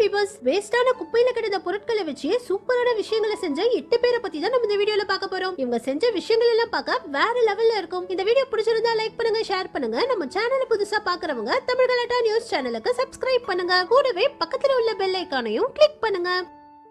Viewers, வேஸ்டான குப்பையில கிடந்த பொருட்களை வச்சு சூப்பரான விஷயங்களை செஞ்ச 8 பேரை பத்தி தான் நம்ம இந்த வீடியோல பார்க்க போறோம். இவங்க செஞ்ச விஷயங்கள் எல்லாம் பார்க்க வேற லெவல்ல இருக்கும். இந்த வீடியோ பிடிச்சிருந்தா லைக் பண்ணுங்க, ஷேர் பண்ணுங்க. நம்ம சேனலை புதுசா பாக்குறவங்க தமிழ் கலாட்டா நியூஸ் சேனலுக்கு சப்ஸ்கிரைப் பண்ணுங்க. கூடவே பக்கத்துல உள்ள பெல் ஐகானையும் கிளிக் பண்ணுங்க.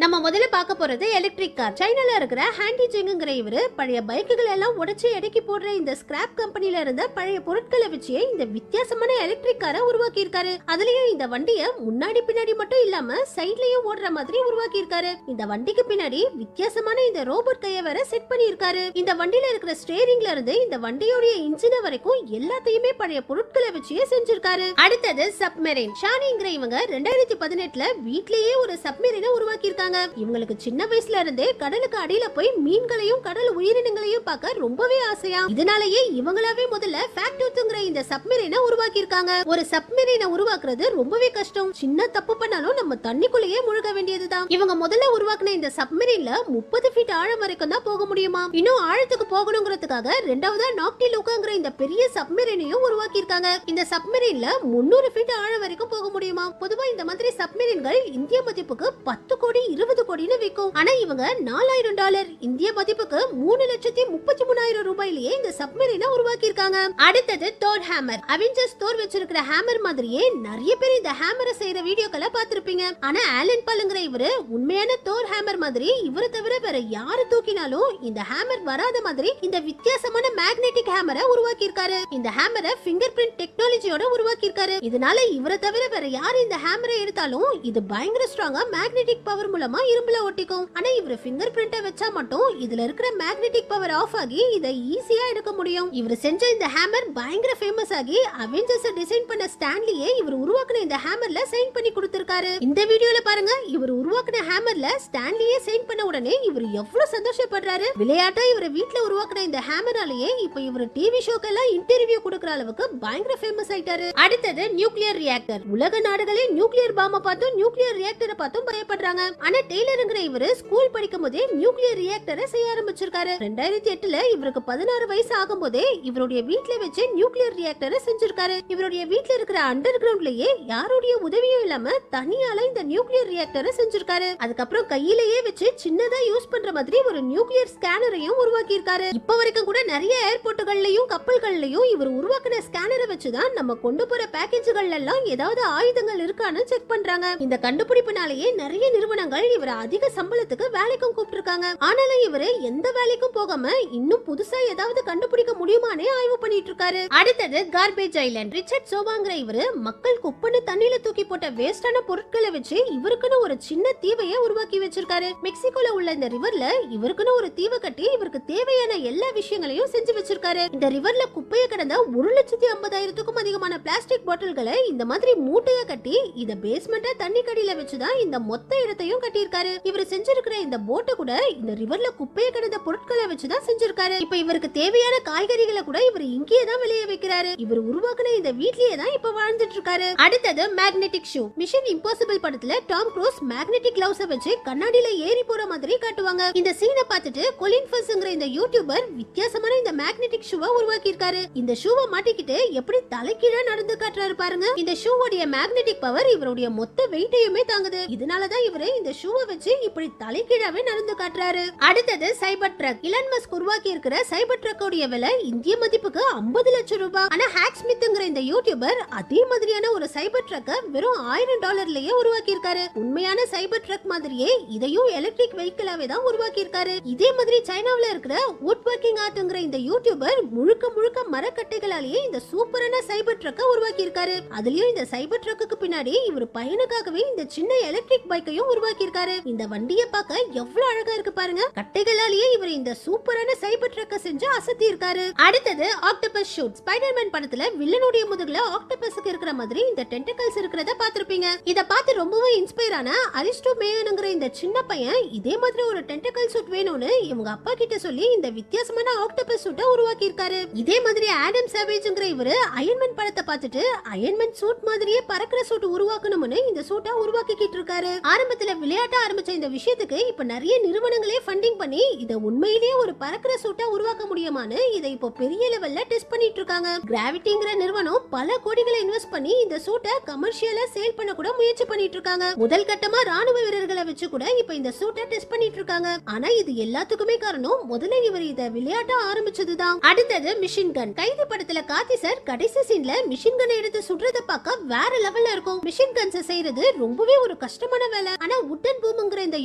நம்ம முதல்ல பார்க்க போறது எலக்ட்ரிக் கார். சைனால இருக்கிற ஹாண்டி ஜெங்குங்கிற இவரு பழைய பைக்குகள் எல்லாம் உடைச்சு எடைக்கு போடுற இந்த ஸ்கிராப் கம்பெனில இருந்த பழைய பொருட்களை வச்சு இந்த வித்தியாசமான எலக்ட்ரிக் காரை உருவாக்கி இருக்காரு. அதுலயும் இந்த வண்டியை முன்னாடி பின்னாடி மட்டும் இல்லாம சைட்லயும் ஓடுற மாதிரி உருவாக்கி இருக்காரு. இந்த வண்டிக்கு பின்னாடி வித்தியாசமான இந்த ரோபோட் கையை வேற செட் பண்ணி இருக்காரு. இந்த வண்டியில இருக்கிற ஸ்டேரிங்ல இருந்து இந்த வண்டியோட இன்ஜின் வரைக்கும் எல்லாத்தையுமே பழைய பொருட்களை வச்சு செஞ்சிருக்காரு. அடுத்தது சப்மெரைன். ஷானிங்கிற இவங்க 2018ல வீட்லயே ஒரு சப்மெரைனை உருவாக்கி இருக்காங்க. இவங்களுக்கு சின்ன வயசுல இருந்தே கடலுக்கு அடியில போய் மீன்களையும் கடல் உயிரினங்களையும் பார்க்க ரொம்பவே ஆசையா. இதனாலேயே இவங்களாவே முதல்ல ஃபேக்டோத்துங்கிற இந்த சப்மெரைனை உருவாக்கி இருக்காங்க. ஒரு சப்மெரைனை உருவாக்குறது ரொம்பவே கஷ்டம். சின்ன தப்பு பண்ணாலும் நம்ம தண்ணிக்குள்ளேயே முழுக வேண்டியதுதான். இவங்க முதல்ல உருவாக்குன இந்த சப்மெரைன்ல 30 ஃபீட் ஆழம் வரைக்கும் தான் போக முடியுமா. இன்னும் ஆழத்துக்கு போகணுங்கிறதுக்காக ரெண்டாவதா நாக்டி லூக்காங்கிற இந்த பெரிய சப்மெரைனையும் உருவாக்கி இருக்காங்க. இந்த சப்மெரைன்ல 300 ஃபீட் ஆழம் வரைக்கும் போக முடியுமா. பொதுவா இந்த மாதிரி சப்மெரைன்கள் இந்திய மதிப்புக்கு 10 கோடி 20 கோடின்னு விற்கும். ஆனா இவங்க $4000 இந்திய மதிப்புக்கு 3,33,000 ரூபாயிலேயே இந்த சப்மெரைனை உருவாக்கி இருக்காங்க. அடுத்தது தோர் ஹேமர். அவெஞ்சர்ஸ் தோர் வச்சிருக்கிற ஹேமர் மாதிரியே நிறைய பேர் இந்த ஹேமரை செய்யற வீடியோக்களை பார்த்திருப்பீங்க. ஆனா ஆலன் பால்ங்கிற இவரு உண்மையான தோர் ஹேமர் மாதிரி இவரை தவிர வேற யாரு தூக்கினாலும் இந்த ஹேமர் வராத மாதிரி இந்த வித்தியாசமான மேக்னெட்டிக் ஹேமரை உருவாக்கி இருக்காரு. இந்த ஹேமரை ஃபிங்கர் பிரிண்ட் டெக்னாலஜியோட உருவாக்கி இருக்காரு. இதனால இவரை தவிர வேற யாரு இந்த ஹேமரை எடுத்தாலும் இது பயங்கர ஸ்ட்ராங்கா மேக்னெட்டிக் பவர் மூலமா இரும்புல ஒட்டிக்கும். ஆனா இவரு ஃபிங்கர் பிரிண்ட வச்சா மட்டும் இதுல இருக்கிற மேக்னெட்டிக் பவர் ஆஃப் ஆகி இத ஈஸியா எடுக்க முடியும். இவரு செஞ்ச இந்த ஹேமர் பயங்கர ஃபேமஸ் ஆகி அவெஞ்சர்ஸ் டிசைன் பண்ண ஸ்டான்லியே இவர் உருவாக்குன இந்த ஹேமர்ல சைன் பண்ணி கொடுத்திருக்காரு. இந்த வீடியோல பாருங்க, இவர் உருவாக்குன ஹேமர்ல ஸ்டான்லியே சைன் பண்ண உடனே இவர் எவ்வளவு சந்தோஷப்படுறாரு. விளையாட்டா இவர் வீட்ல உருவாக்குன இந்த ஹேமராலேயே இப்ப இவர் டிவி ஷோக்கெல்லாம் இன்டர்வியூ கொடுக்கிற அளவுக்கு பயங்கர ஃபேமஸ் ஆயிட்டாரு. அடுத்தது நியூக்ளியர் ரியாக்டர். உலக நாடுகளே நியூக்ளியர் பாம்ப பார்த்தும் நியூக்ளியர் ரியாக்டரை பார்த்தும் பயப்படுறாங்க. ஆனா டெய்லருங்கிற இவரு ஸ்கூல் படிக்கும் போதே நியூக்ளியர் ரியாக்டரை செய்ய ஆரம்பிச்சிருக்காரு. 2008ல இவருக்கு 16 வயசு ஆகும் போதே இவருடைய வீட்ல வச்சு நியூக்ளியர் ரியாக்டரை செஞ்சிருக்காரு. இவருடைய வீட்ல இருக்கிற அண்டர் கிரவுண்ட்லயே யாருடைய உதவியும் இல்லாம தனியால இந்த நியூக்ளியர் ரியாக்டரை செஞ்சிருக்காரு. அதுக்கப்புறம் கையிலேயே வச்சு சின்னதா யூஸ் பண்ற மாதிரி ஒரு நியூக்ளியர் ஸ்கேனரையும் உருவாக்கி இருக்காரு. இப்ப வரைக்கும் கூட நிறைய ஏர்போர்ட்டுகள்லயும் கப்பல்கள்லயும் இவர் உருவாக்குன ஸ்கேனரை வச்சுதான் நம்ம கொண்டு போற பேக்கேஜ்கள் எல்லாம் ஏதாவது ஆயுதங்கள் இருக்கான்னு செக் பண்றாங்க. இந்த கண்டுபிடிப்புனாலேயே நிறைய நிறுவனங்கள் இவரை அதிக சம்பளத்துக்கு வேலைக்கும் கூப்பிட்டிருக்காங்க. ஆனாலும் இவரு எந்த வேலைக்கும் போகாம இன்னும் புதுசா ஏதாவது கண்டுபிடிக்க முடியுமானே ஆய்வு பண்ணிட்டு இருக்காரு. அடுத்தது கார்பேஜ் ஐலண்ட். ரிச்சர்ட் சோவாங்கிற இவரு மக்கள் குப்பைன்னு தண்ணியில தூக்கி போட்ட வேஸ்டான பொருட்களை வச்சு இவருக்குன்னு ஒரு சின்ன தீவையை உருவாக்கி வச்சிருக்காரு. மெக்சிகோல உள்ள இந்த ரிவர்ல இவருக்குன்னு ஒரு தீவை கட்டி இவருக்கு தேவையான எல்லா விஷயங்களையும் செஞ்சு வச்சிருக்காரு. இந்த ரிவர்ல குப்பையை கடந்த 1,50,000க்கும் அதிகமான பிளாஸ்டிக் பாட்டில்களை இந்த மாதிரி மூட்டையா கட்டி இத பேஸ்மெண்டா தண்ணி கடியில வச்சுதான் இந்த மொத்த இடத்தையும் கட்டியிருக்காரு. இவர் செஞ்சிருக்கிற இந்த போட்டை கூட இந்த ரிவர்ல குப்பையை கடந்த பொருட்களை வச்சுதான் செஞ்சிருக்காரு. இப்ப இவருக்கு தேவையான காய்கறிகளை கூட இவர் இங்கேயே தான் விளைய வைக்கிறாரு. இவர் உருவாக்குன இந்த வீட்லயே தான் இப்ப வாழ்ந்துட்டு இருக்காரு. அடுத்தது மேக்னெட்டிக் ஷூ. மிஷன் இம்பாசிபிள் படத்துல டாம் க்ரூஸ் மேக்னெட்டிக் கிளவுஸ வச்சு கண்ணாடியில ஏறி போற மாதிரி காட்டுவாங்க. இந்த சீனை பார்த்துட்டு கொலின் ஃபர்ஸ்ங்கிற இந்த யூடியூபர் வித்தியாசமான இந்த மேக்னெட்டிக் ஷூவை உருவாக்கி இருக்காரு. இந்த ஷூவை மாட்டிக்கிட்டு எப்படி தலைகீழா நடந்து காட்டுறாரு பாருங்க. இந்த ஷூவோட மேக்னெட்டிக் பவர் இவருடைய மொத்த வெயிட்டையுமே தாங்குது. இதனாலதான் இவரு இந்த ஷூவை வச்சு இப்படி தலைகீழாவே நடந்து காட்டுறாரு. அடுத்தது சைபர் ட்ரக். இலான் மஸ்க் உருவாக்கி இருக்கிற சைபர் ட்ரக்கோட விலை இந்திய மதிப்புக்கு 50 லட்சம் ரூபாய். ஆனா ஹேக் ஸ்மித்ங்கிற இந்த யூடியூபர் அதே மாதிரியான ஒரு சைபர் ட்ரக்க வெறும் $1000 உருவாக்கி இருக்காரு. உண்மையான சைபர் ட்ரக் மாதிரியே இதையும் எலக்ட்ரிக் வெஹிக்கிளாவே தான் உருவாக்கி இருக்காரு. இதே மாதிரி சைனாவுல இருக்கிற வுட் வொர்க்கிங் ஆர்ட்ங்கிற இந்த யூடியூபர் முழுக்க முழுக்க மரக்கட்டைகளாலேயே இந்த சூப்பரான சைபர் ட்ரக்க உருவாக்கி இருக்காரு. அதுலயும் இந்த சைபர் ட்ரக்குக்கு பின்னாடி இவர் பையனுக்காகவே இந்த சின்ன எலக்ட்ரிக் பைக்கையும் உருவாக்கி இருக்காரு. இந்த வண்டியை பார்க்க எவ்வளவு அழகா இருக்கு பாருங்க. கட்டைகளாலேயே இவர் இந்த சூப்பரான சைபர் ட்ரக்க செஞ்சு அசத்தி இருக்காரு. அடுத்தது ஆக்டோபஸ் ஷூட். ஸ்பைடர்மேன் படத்துல வில்லனுடைய முதுகுல ஆக்டோபஸ்க்கு இருக்கிற மாதிரி இந்த டென்டக்கல்ஸ் இருக்கிறத பாத்திருப்பீங்க. இத பார்த்து ரொம்பவே இன்ஸ்பயர் ஆன அரிஸ்டோ மேயனுங்கிற இந்த சின்ன பையன் இதே மாதிரி ஒரு டென்டக்கல் சூட் வேணும்னு இவங்க அப்பா கிட்ட சொல்லி இந்த வித்தியாசமான ஆக்டோபஸ் சூட்டை உருவாக்கி இருக்காரு. இதே மாதிரி ஆடம் சாவேஜ்ங்கிற இவரு அயன்மேன் படத்தை பார்த்துட்டு அயன்மேன் சூட் மாதிரியே பறக்கிற சூட் உருவாக்கணும்னு இந்த சூட்டை உருவாக்கிட்டு இருக்காரு. ஆரம்பத்துல விளையாட்டு விளையாட்ட ஆரம்பிச்ச இந்த விஷயத்துக்கு இப்ப நிறைய நிறுவனங்களே ஃபண்டிங் பண்ணி இத உண்மையிலேயே ஒரு பறக்கிற சூட்டா உருவாக்க முடியுமான்னு இதை இப்போ பெரிய லெவல்ல டெஸ்ட் பண்ணிட்டு இருக்காங்க. கிராவிட்டிங்கிற நிறுவனம் பல கோடிகளை இன்வெஸ்ட் பண்ணி இந்த சூட்டை கமர்ஷியலா சேல் பண்ண கூட முயற்சி பண்ணிட்டு இருக்காங்க. முதல் கட்டமா ராணுவ வீரர்களை வச்சு கூட இப்ப இந்த சூட்டை டெஸ்ட் பண்ணிட்டு இருக்காங்க. ஆனா இது எல்லாத்துக்குமே காரணம் முதல்ல இவர் இத விளையாட்ட ஆரம்பிச்சதுதான். அடுத்தது மிஷின் கன். கைதி படத்துல கார்த்தி சார் கடைசி சீன்ல மிஷின் கன் எடுத்து சுடுறத பார்க்க வேற லெவல்ல இருக்கும். மிஷின் கன்ஸ் செய்யறது ரொம்பவே ஒரு கஷ்டமான வேலை. ஆனா உட்டன் பூம்ங்கிற இந்த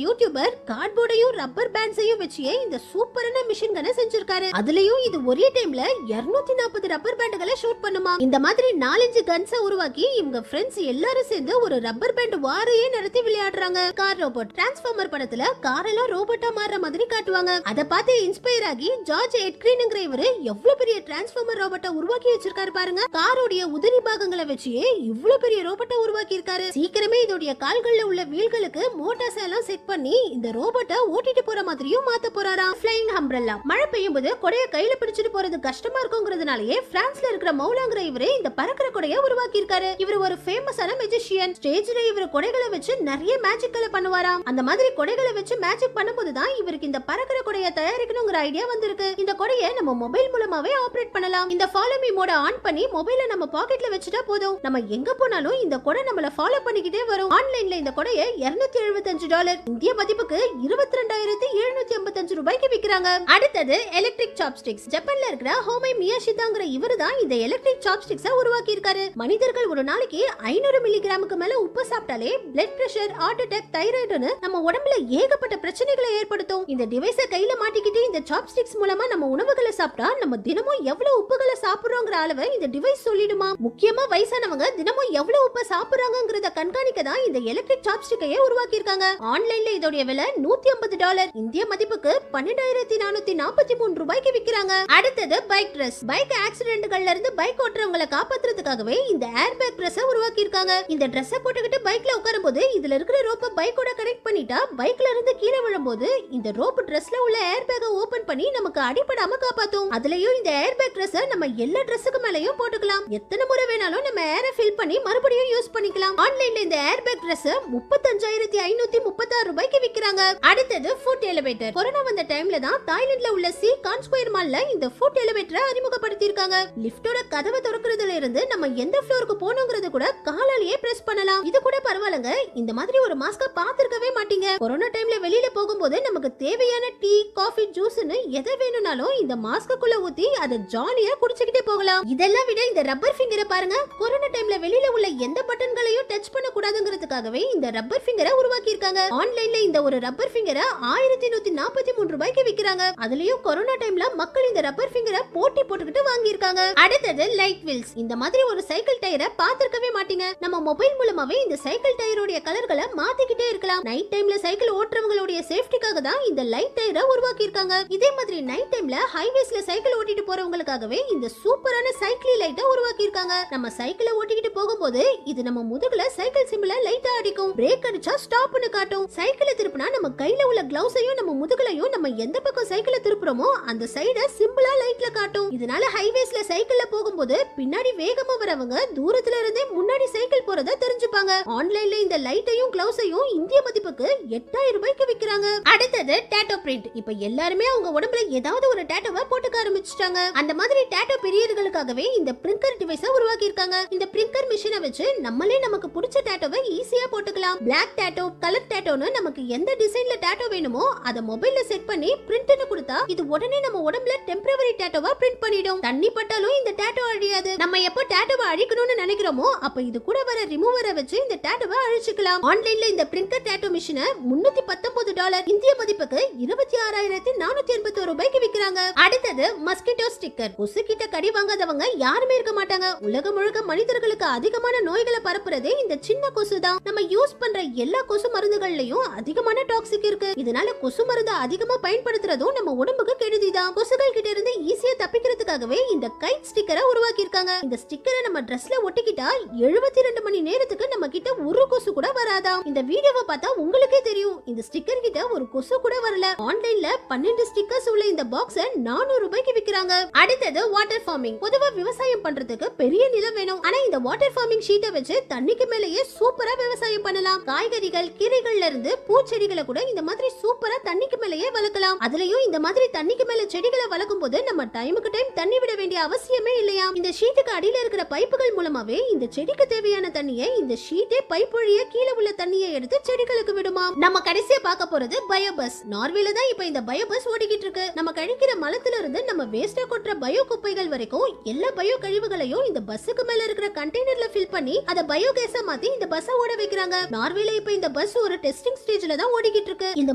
யூடியூபர் கார்ட்போர்டையும் ரப்பர் பேண்ட்ஸையும் வச்சு இந்த சூப்பரான மிஷின் கனை செஞ்சிருக்காரு. அதுலயும் இது ஒரே டைம்ல 240 ரப்பர் பேண்டுகளை ஷூட் பண்ணுமா. இந்த மாதிரி 4-5 கன்ஸை உருவாக்கி இவங்க ஃப்ரெண்ட்ஸ் எல்லாரும் சேர்ந்து ஒரு ரப்பர் பேண்ட் வாரையே நடத்தி விளையாடுறாங்க. Car robot. டிரான்ஸ்ஃபார்மர் படத்துல கார் எல்லாம் ரோபோட்டா மாறுற மாதிரி காட்டுவாங்க. அத பார்த்து இன்ஸ்பயர் ஆகி ஜார்ஜ் எட்கிரீன்ங்கிற இவரு எவ்வளவு பெரிய டிரான்ஸ்ஃபார்மர் ரோபோட்டை உருவாக்கி வச்சிருக்காரு பாருங்க. காரோடைய உதிரி பாகங்களை வச்சு இவ்வளவு பெரிய ரோபோட்டை உருவாக்கி இருக்காரு. சீக்கிரமே இதோடைய கால்கள்ல உள்ள வீல்களுக்கு மோட்டார்ஸ் எல்லாம் செட் பண்ணி இந்த ரோபோட்டை ஓட்டிட்டு போற மாதிரியும் மாத்த போறாராம். Flying umbrella. மழை பெய்யும் போது கொடைய கையில பிடிச்சிட்டு போறது கஷ்டமா இருக்குங்கிறதுனாலயே பிரான்ஸ்ல இருக்கிற மௌலாங்கிற இவரு இந்த பறக்கிற கொடைய உருவாக்கி இருக்காரு. இவர் ஒரு ஃபேமஸான மெஜிஷியன். ஸ்டேஜ்ல இவர் கொடைகளை வச்சு நிறைய மேஜிக்களை பண்ணுவாராம். அந்த மாதிரி கொடைகளை வச்சு மேஜிக் பண்ணும்போது தான் இவருக்கு இந்த பறக்கிற கொடைய தயாரிக்கணுங்கிற ஐடியா வந்திருக்கு. இந்த கொடைய நம்ம மொபைல் மூலமாவே ஆபரேட் பண்ணலாம். இந்த ஃபாலோ மீ மோட ஆன் பண்ணி மொபைலை நம்ம பாக்கெட்ல வச்சுட்டா போதும். நம்ம எங்க போனாலும் இந்த கொடை நம்மள ஃபாலோ பண்ணிக்கிட்டே வரும். ஆன்லைன்ல இந்த கொடைய $275 இந்திய மதிப்புக்கு 22,785 ரூபாய்க்கு விக்கிறாங்க. அடுத்தது எலக்ட்ரிக் சாப்ஸ்டிக்ஸ். ஜப்பான்ல இருக்கிற ஹோமை மியாஷிதாங்கிற இவருதான் இந்த எலக்ட்ரிக் சாப்ஸ்டிக்ஸை உருவாக்கி இருக்காரு. மனிதர்கள் ஒரு நாளைக்கு 500 மில்லிகிராமுக்கு மேல உப்பு சாப்பிட்டாலே பிளட் பிரஷர், ஹார்ட் அட்டாக், தைராய்டுன்னு நம்ம உடம்புல ஏகப்பட்ட பிரச்சனைகளை ஏற்படுத்தும். இந்த டிவைஸை கையில மாட்டிக்கிட்டு இந்த சாப்ஸ்டிக்ஸ் மூலமா நம்ம உணவுகளை சாப்பிட்டா நம்ம தினமும் எவ்வளவு உப்புகளை சாப்பிடுறோங்கிற அளவை இந்த டிவைஸ் சொல்லிடுமா. முக்கியமா வயசானவங்க தினமும் எவ்வளவு உப்பு சாப்பிடுறாங்கிறத கண்காணிக்க தான் இந்த எலக்ட்ரிக் சாப்ஸ்டிக்கையே உருவாக்கி இருக்காங்க. ஆன்லைன்ல இதோட விலை $150 இந்திய மதிப்புக்கு 12,443 ரூபாய்க்கு விக்கிறாங்க. அடுத்தது பைக் ட்ரெஸ். பைக் ஆக்சிடென்ட்கள்ல இருந்து பைக் ஓட்டுறவங்களை காப்பாத்துறதுக்காகவே இந்த ஏர் பேக் ட்ரெஸ் உருவாக்கி இருக்காங்க. இந்த ட்ரெஸ் போட்டுக்கிட்டு பைக்ல உட்காரும்போது இதுல இருக்கிற ரோப்பை பைக்கோட கனெக்ட் பண்ணிட்டா பைக்ல இருந்து கீழே விழும்போது இந்த ரோப் ட்ரெஸ்ல உள்ள ஏர் பேக்கை ஓபன் பண்ணி நமக்கு அடிபடாம காப்பாத்தும். அதுலயும் இந்த ஏர் பேக் ட்ரெஸ் நம்ம எல்லா ட்ரெஸ்ஸுக்கு மேலயும் போட்டுக்கலாம். எத்தனை முறை வேணாலும் நம்ம ஏரை ஃபில் பண்ணி மறுபடியும் யூஸ் பண்ணிக்கலாம். ஆன்லைன்ல இந்த ஏர் பேக் ட்ரெஸ் 35,536 ரூபாய்க்கு விக்கிறாங்க. அடுத்தது ஃபுட் எலிவேட்டர். கொரோனா வந்த டைம்ல தான் தாய்லாந்துல உள்ள சி கான் ஸ்கொயர் மால்ல இந்த ஃபுட் எலிவேட்டரை அறிமுகப்படுத்தி இருக்காங்க. லிஃப்டோட கதவை திறக்கிறதுல இருந்து நம்ம எந்த ஃப்ளோருக்கு போணும்ங்கறது கூட காலாலேயே பிரஸ் பண்ணலாம். இது கூட பரவாயில்லைங்க. இந்த மாதிரி ஒரு மாஸ்க பாத்துக்கவே மாட்டீங்க. கொரோனா டைம்ல வெளியில போகும்போது நமக்கு தேவையான டீ, காஃபி, ஜூஸ்னு எதை வேணும்னாலும் இந்த மாஸ்க்குள்ள ஊத்தி அதை ஜாலியா குடிச்சிட்டே போகலாம். இதெல்லாம் விட இந்த ரப்பர் ஃபிங்கரை பாருங்க. கொரோனா டைம்ல வெளியில உள்ள எந்த பட்டன்களையும் டச் பண்ண கூடாதுங்கிறதுக்காகவே இந்த ரப்பர் ஃபிங்கரை உருவாக்கி இருக்காங்க. ஆன்லைன்ல இந்த ஒரு ரப்பர் ஃபிங்கரை 1,143 ரூபாய்க்கு விக்கிறாங்க. அதுலயும் கொரோனா டைம்ல மக்கள் இந்த ரப்பர் ஃபிங்கரை போட்டி போட்டுக்கிட்டு வாங்கி இருக்காங்க. அடுத்தது லைட் வீல்ஸ். இந்த மாதிரி ஒரு சைக்கிள் டயரை பாத்திருக்கவே மாட்டீங்க. நம்ம மொபைல் மூலமாவே இந்த சைக்கிள் டயரோட கலர்களை மாத்திக்கிட்டே இருக்கலாம். நைட் டைம்ல சைக்கிள் ஓட்டுறவங்களுடைய சேஃப்டிக்காக தான் இந்த லைட் டயரை உருவாக்கி இருக்காங்க. இதே மாதிரி நைட் டைம்ல ஹைவேஸ்ல சைக்கிள் ஓட்டிட்டு போறவங்களுக்காகவே இந்த சூப்பரான சைக்கிள் லைட்டை உருவாக்கி இருக்காங்க. நம்ம சைக்கிளை ஓட்டிக்கிட்டு போகும்போது இது நம்ம முதுகுல சைக்கிள் சிம்பிள லைட்டா அடிக்கும். பிரேக் அடிச்சா ஸ்டாப்னு காட்டும். சைக்கிளை திருப்பினா நம்ம கையில உள்ள கிளவுஸையும் நம்ம முதுகுலையும் நம்ம எந்த பக்கம் சைக்கிளை திருப்புறோமோ அந்த சைட சிம்பிளா லைட்ல காட்டும். இதனால ஹைவேஸ்ல சைக்கிள்ல போகும்போது பின்னாடி வேகமா வரவங்க தூரத்துல இருந்தே முன்னாடி சைக்கிள் போறத தெரிஞ்சுப்பாங்க. ஆன்லைன்ல இந்த லைட்டையும் கிளவுஸையும் இந்திய மதிப்புக்கு 8,000 ரூபாய்க்கு விக்கிறாங்க. அடுத்தது டாட்டோ பிரிண்ட். இப்ப எல்லாருமே அவங்க உடம்புல ஏதாவது ஒரு டாட்டோவை போட்டுக்க ஆரம்பிச்சிட்டாங்க. அந்த மாதிரி டாட்டோ பிரியர்களுக்காகவே இந்த பிரிங்கர் டிவைஸை உருவாக்கி இருக்காங்க. இந்த பிரிங்கர் மிஷினை வச்சு நம்மளே நமக்கு பிடிச்ச டாட்டோவை ஈஸியா போட்டுக்கலாம். பிளாக் டாட்டோ, கலர் டாட்டோன்னு நமக்கு எந்த டிசைன்ல டாட்டோ வேணுமோ அத மொபைல்ல செட் பண்ணி பிரிண்ட்னு கொடுத்தா இது உடனே நம்ம உடம்புல டெம்பரரி டாட்டோவா பிரிண்ட் பண்ணிடும். தண்ணி பட்டாலும் இந்த டாட்டோ அழியாது. நம்ம எப்போ டாட்டோவை அழிக்கணும்னு நினைக்கிறோமோ அப்ப இது கூட வர ரிமூவரை வச்சு இந்த டாட்டோவை அழிச்சுக்கலாம். ஆன்லைன்ல இந்த பிரிங்கர் டாட்டோ மிஷினை $319 இந்திய மதிப்புக்கு 26,481 ரூபாய்க்கு விக்கிறாங்க. அடுத்தது மஸ்கிட்டோ ஸ்டிக்கர். கொசு கிட்ட கடி வாங்காதவங்க யாருமே இருக்க மாட்டாங்க. உலகம் முழுக்க மனிதர்களுக்கு அதிகமான நோய்களை பரப்புறதே இந்த சின்ன கொசு தான். நம்ம யூஸ் பண்ற எல்லா கொசு மருந்துகள்லயும் அதிகமான டாக்ஸிக் இருக்கு. இதனால கொசு மருந்து அதிகமா பயன்படுத்துறதும் நம்ம உடம்புக்கு கெடுதிதான். கொசுகள் கிட்ட இருந்து ஈஸியா தப்பிக்கிறதுக்காகவே இந்த கைட் ஸ்டிக்கரை உருவாக்கி இருக்காங்க. இந்த ஸ்டிக்கரை நம்ம ட்ரெஸ்ல ஒட்டிக்கிட்டா 72 மணி நேரத்துக்கு நம்ம கிட்ட ஒரு கொசு கூட வராதாம். இந்த வீடியோவை பார்த்தா உங்களுக்கே தெரியும் இந்த ஸ்டிக்கர் கிட்ட ஒரு கொசு கூட வரல. ஆன்லைன்ல 12 ஸ்டிக்கர்ஸ் உள்ள இந்த பாக்ஸை 400 ரூபாய்க்கு விக்கிறாங்க. அடுத்தது வாட்டர் ஃபார்மிங். பொதுவா விவசாயம் பண்றதுக்கு பெரிய நிலம் வேணும். ஆனா இந்த வாட்டர் ஃபார்மிங் ஷீட்டை வச்சு தண்ணிக்கு மேலேயே சூப்பரா விவசாயம் பண்ணலாம். காய்கறிகள், கீரைகள்ல இருந்து பூச்செடிகளை கூட இந்த மாதிரி சூப்பரா தண்ணிக்கு மேலேயே வளர்க்கலாம். அதுலயும் இந்த மாதிரி தண்ணிக்கு மேல செடிகளை வளர்க்கும் போது நம்ம டைமுக்கு டைம் தண்ணி விட வேண்டிய அவசியமே இல்லையா. இந்த ஷீட்டுக்கு அடியில இருக்கிற பைப்புகள் மூலமாவே இந்த செடிக்கு தேவையான தண்ணியை இந்த ஷீட்டே பைப் வழியா கீழே உள்ள தண்ணியை எடுத்து செடிகளுக்கு விடுமா. நம்ம கடைசியா பார்க்க போறது பயோபஸ். நார்வேல தான் இப்ப இந்த பயோபஸ் ஓடிக்கிட்டு இருக்கு. நம்ம கழிக்கிற மலத்துல இருந்து நம்ம வேஸ்டா கொட்டுற பயோ குப்பைகள் வரைக்கும் எல்லா பயோ கழிவுகளையும் இந்த பஸ்ஸுக்கு மேல இருக்கிற கண்டெய்னர்ல ஃபில் பண்ணி அத பயோகேஸா மாத்தி இந்த பஸ்ஸை ஓட வைக்கிறாங்க. நார்வேல இப்ப இந்த பஸ் ஒரு டெஸ்டிங் ஸ்டேஜ்ல தான் ஓடிக்கிட்டு இருக்கு. இந்த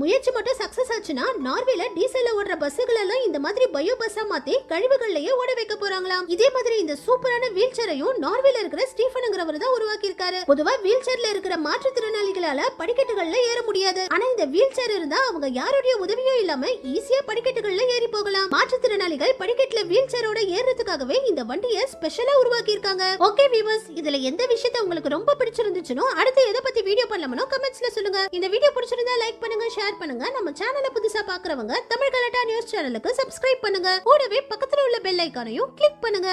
முயற்சி மட்டும் சக்சஸ் ஆச்சுன்னா நார்வேல டீசல்ல ஓடுற பஸ்ஸுகள் எல்லாம் இந்த மாதிரி பயோ பஸ்ஸா மாத்தி கழிவுகள்லயே ஓட வைக்க போறாங்களாம். இதே மாதிரி இந்த சூப்பரான வீல் சேரையும் நார்வேல இருக்கிற ஸ்டீஃபனுங்கிறவர் தான் உருவாக்கி இருக்காரு. பொதுவா வீல் சேர்ல இருக்கிற மாற்றுத்திறனாளிகளால படிக்கட்டுகள்ல ஏற முடியாது. ஆனா இந்த வீல் சேர் இருந்தா அவங்க யாருடைய உதவியும் இல்லாம ஈஸியா படிக்கட்டுகள்ல ஏறி போகலாம். மாற்றுத்திறனாளிகள் படிக்கட்டுல வீல் சேரோட ஏறதுக்காகவே இந்த வண்டியை ஸ்பெஷலா உருவாக்கி இருக்காங்க. ஓகே வியூவர்ஸ், இதுல எந்த விஷயத்தை உங்களுக்கு ரொம்ப பிடிச்சிருந்துச்சுனோ அடுத்து எதை பத்தி வீடியோ பண்ணலாமோ கமெண்ட்ஸ்ல சொல்லுங்க. இந்த வீடியோ பிடிச்சிருந்தா லைக் பண்ணுங்க, ஷேர் பண்ணுங்க. நம்ம சேனலை புதுசா பாக்குறவங்க தமிழ் கலட்டா நியூஸ் சேனலுக்கு சப்ஸ்கிரைப் பண்ணுங்க. கூடவே பக்கத்துல உள்ள பெல் ஐகானையும் கிளிக் பண்ணுங்க.